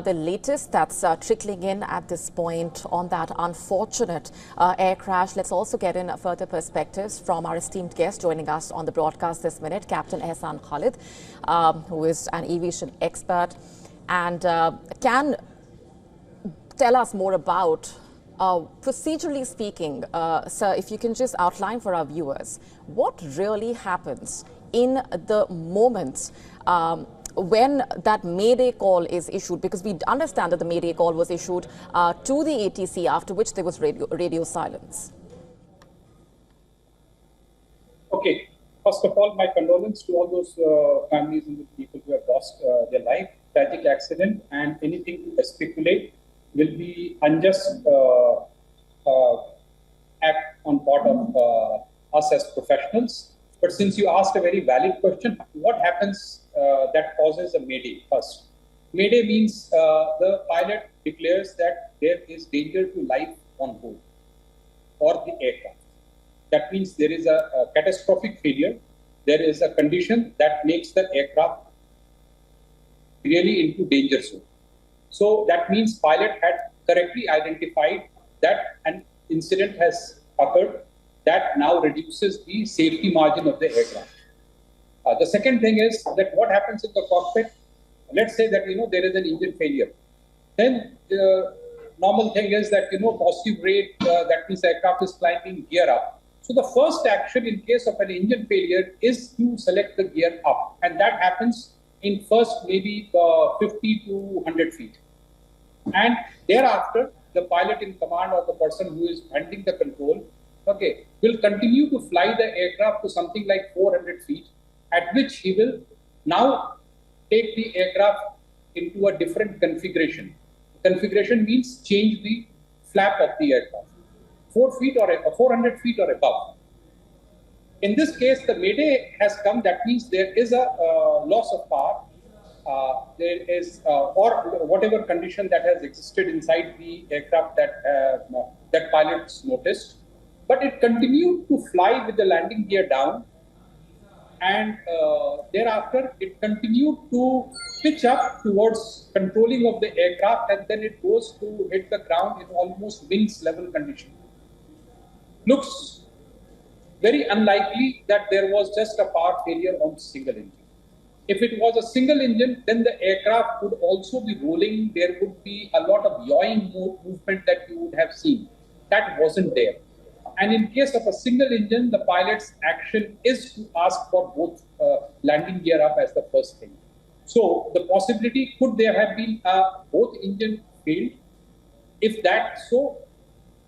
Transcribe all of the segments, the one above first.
the latest that's trickling in at this point on that unfortunate air crash. Let's also get in further perspectives from our esteemed guest joining us on the broadcast this minute, Captain Ehsan Khalid, who is an aviation expert and can tell us more about, procedurally speaking, sir, if you can just outline for our viewers, what really happens in the moments when that Mayday call is issued, because we understand that the Mayday call was issued to the ATC, after which there was radio silence. Okay. First of all, my condolence to all those families and the people who have lost their life. Tragic accident, and anything to speculate will be unjust act on part of us as professionals. But since you asked a very valid question, what happens that causes a Mayday first? Mayday means the pilot declares that there is danger to life on board or the aircraft. That means there is a catastrophic failure. There is a condition that makes the aircraft really into danger zone. So that means pilot had correctly identified that an incident has occurred that now reduces the safety margin of the aircraft. The second thing is that what happens in the cockpit, let's say that, there is an engine failure. Then the normal thing is that, positive rate, that means the aircraft is climbing gear up. So the first action in case of an engine failure is to select the gear up. And that happens in first maybe 50 to 100 feet. And thereafter, the pilot in command or the person who is handling the control, will continue to fly the aircraft to something like 400 feet, at which he will now take the aircraft into a different configuration. Configuration means change the flap of the aircraft, 400 feet or above. In this case, the Mayday has come. That means there is a loss of power. There is, or whatever condition that has existed inside the aircraft that pilots noticed. But it continued to fly with the landing gear down. And thereafter, it continued to pitch up towards controlling of the aircraft, and then it goes to hit the ground in almost wings level condition. Looks very unlikely that there was just a power failure on single engine. If it was a single engine, then the aircraft would also be rolling. There would be a lot of yawing movement that you would have seen. That wasn't there. And in case of a single engine, the pilot's action is to ask for both landing gear up as the first thing. So the possibility, could there have been both engine failed? If that so,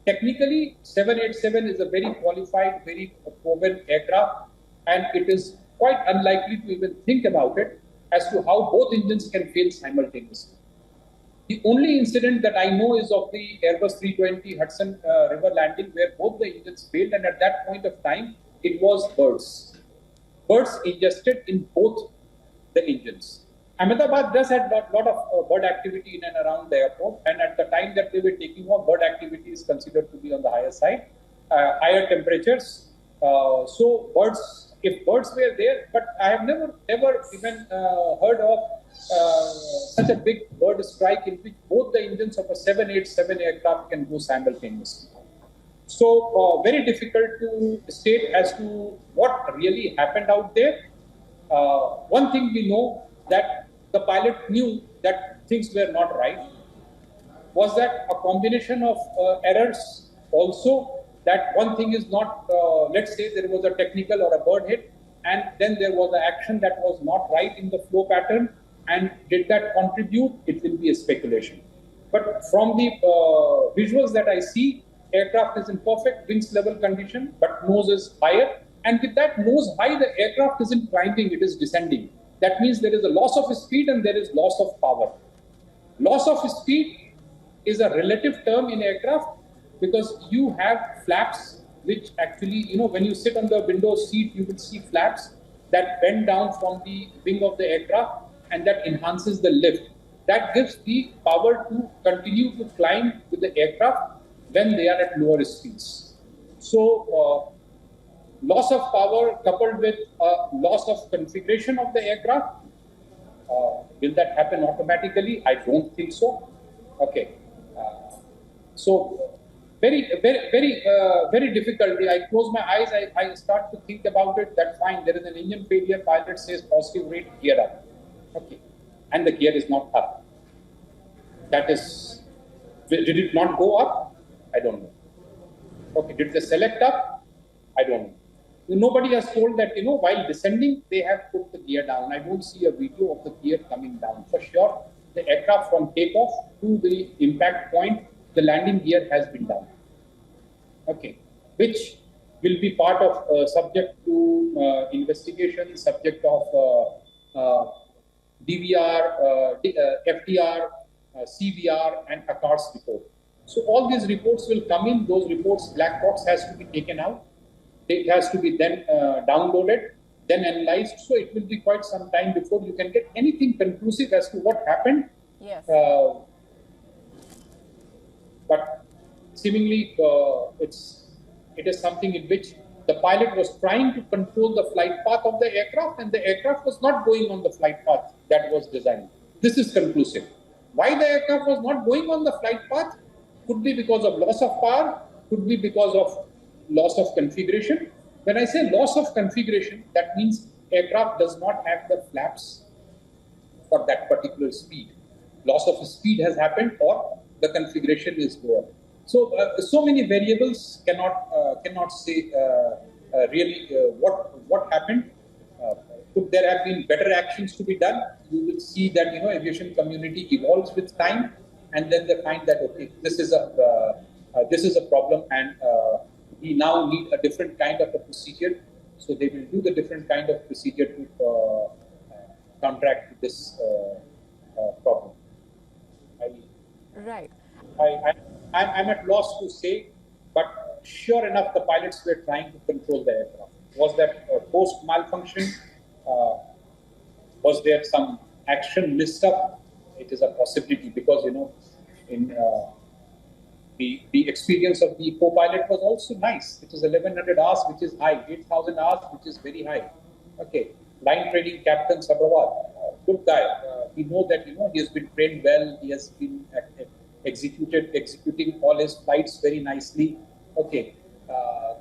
technically 787 is a very qualified, very proven aircraft, and it is quite unlikely to even think about it as to how both engines can fail simultaneously. The only incident that I know is of the Airbus 320 Hudson River landing, where both the engines failed, and at that point of time, it was birds. Birds ingested in both the engines. Ahmedabad does have a lot of bird activity in and around the airport, and at the time that they were taking off, bird activity is considered to be on the higher side, higher temperatures. So birds, if birds were there, but I have never ever even heard of such a big bird strike in which both the engines of a 787 aircraft can go simultaneously. So very difficult to state as to what really happened out there. One thing we know, that the pilot knew that things were not right, was that a combination of errors also, that one thing is not, let's say there was a technical or a bird hit, and then there was an action that was not right in the flow pattern, and did that contribute? It will be a speculation. But from the visuals that I see, aircraft is in perfect wings level condition, but nose is higher, and with that nose high, the aircraft isn't climbing, it is descending. That means there is a loss of speed and there is loss of power. Loss of speed is a relative term in aircraft, because you have flaps which actually, when you sit on the window seat, you will see flaps that bend down from the wing of the aircraft, and that enhances the lift. That gives the power to continue to climb with the aircraft when they are at lower speeds. So loss of power coupled with loss of configuration of the aircraft Will that happen automatically? I don't think so. Okay. So very difficult. I close my eyes. I start to think about it. That fine. There is an engine failure. Pilot says positive rate, gear up. Okay, and the gear is not up. That is. Did it not go up? I don't know. Okay. Did they select up? I don't know. Nobody has told that, while descending, they have put the gear down. I don't see a video of the gear coming down. For sure, the aircraft from takeoff to the impact point, the landing gear has been down. Okay, which will be part of subject to investigation, subject of DVR, FDR, CVR, and ACARS report. So all these reports will come in. Those reports, black box has to be taken out. It has to be then downloaded, then analyzed. So it will be quite some time before you can get anything conclusive as to what happened. Yes. But seemingly, it is something in which the pilot was trying to control the flight path of the aircraft, and the aircraft was not going on the flight path that was designed. This is conclusive. Why the aircraft was not going on the flight path? Could be because of loss of power, could be because of loss of configuration. When I say loss of configuration, that means aircraft does not have the flaps for that particular speed. Loss of speed has happened, or the configuration is lower. So, so many variables cannot say really what happened. Could there have been better actions to be done? You will see that aviation community evolves with time, and then they find that okay, this is a problem, and we now need a different kind of a procedure. So they will do the different kind of procedure to counteract this problem. Right. I'm at loss to say, but sure enough, the pilots were trying to control the aircraft. Was that post malfunction? Was there some action missed up? It is a possibility because in the experience of the co-pilot was also nice. It was 1100 hours, which is high. 8,000 hours, which is very high. Okay, line training captain Sabrawal, good guy. We know that he has been trained well. He has been executing all his flights very nicely. Okay,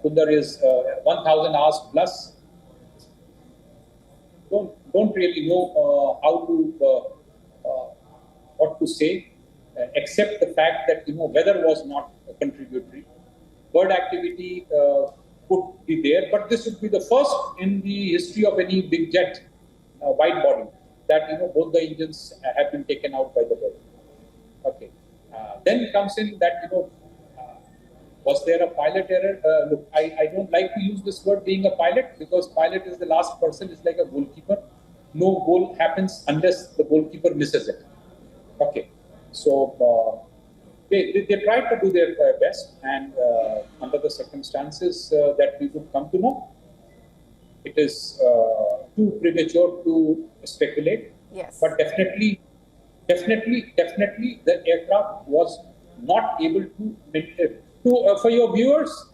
Kundar is 1,000 hours plus. Don't really know how to what to say, except the fact that weather was not contributory. Bird activity could be there, but this would be the first in the history of any big jet wide body that both the engines have been taken out by the bird. Okay, then comes in that was there a pilot error? Look, I don't like to use this word being a pilot, because pilot is the last person. It's like a goalkeeper. No goal happens unless the goalkeeper misses it. Okay, so they tried to do their best, and under the circumstances that we would come to know, it is too premature to speculate. Yes. But definitely, the aircraft was not able to for your viewers,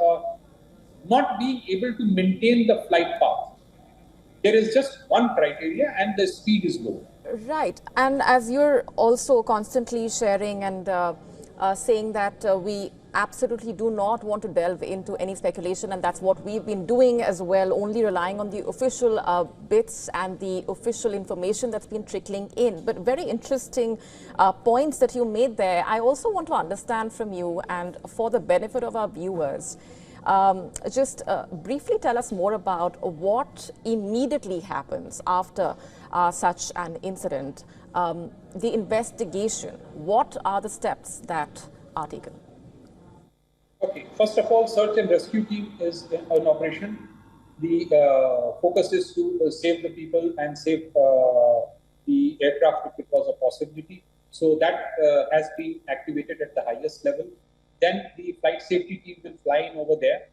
not being able to maintain the flight path. There is just one criteria, and the speed is low. Right. And as you're also constantly sharing and saying that we absolutely do not want to delve into any speculation, and that's what we've been doing as well, only relying on the official bits and the official information that's been trickling in. But very interesting points that you made there. I also want to understand from you, and for the benefit of our viewers, just briefly tell us more about what immediately happens after such an incident, the investigation. What are the steps that are taken? Okay, first of all, search and rescue team is in operation. The focus is to save the people and save the aircraft if it was a possibility. So that has been activated at the highest level. Then the flight safety team will fly in over there.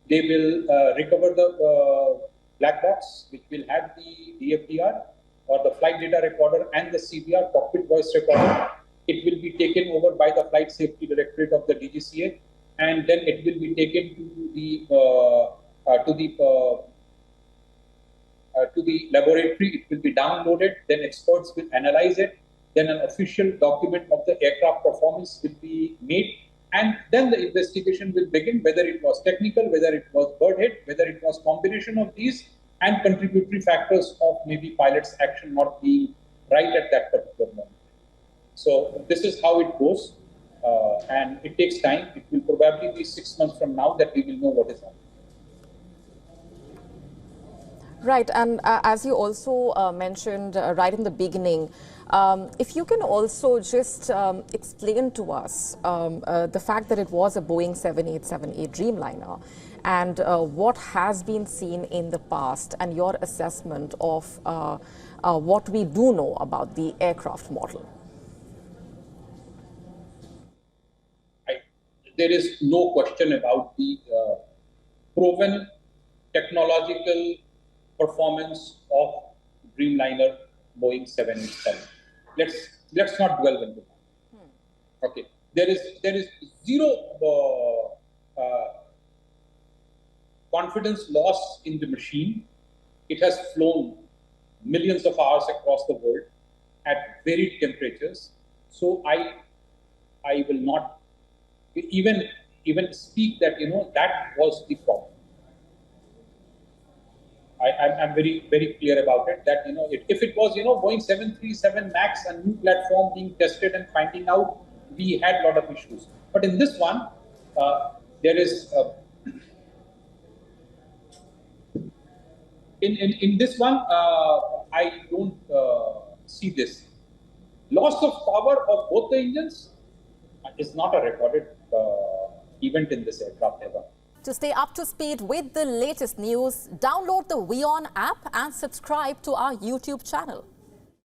They will recover the black box, which will have the DFDR or the flight data recorder and the CVR, cockpit voice recorder. It will be taken over by the Flight Safety Directorate of the DGCA, and then it will be taken to the to the laboratory. It will be downloaded. Then experts will analyze it. Then an official document of the aircraft performance will be made. And then the investigation will begin, whether it was technical, whether it was bird hit, whether it was combination of these and contributory factors of maybe pilot's action not being right at that particular moment. So this is how it goes. And it takes time. It will probably be 6 months from now that we will know what is happening. Right, and as you also mentioned right in the beginning, if you can also just explain to us the fact that it was a Boeing 787-8 Dreamliner and what has been seen in the past and your assessment of what we do know about the aircraft model. There is no question about the proven technological performance of Dreamliner Boeing 787. Let's not dwell into that. Okay, there is zero confidence loss in the machine. It has flown millions of hours across the world at varied temperatures. So I will not even speak that that was the problem. I'm very clear about it that if it was Boeing 737 Max, a new platform being tested and finding out, we had a lot of issues. But in this one, there is in this one I don't see this loss of power of both the engines is not a recorded event in this aircraft ever. To stay up to speed with the latest news, download the WION app and subscribe to our YouTube channel.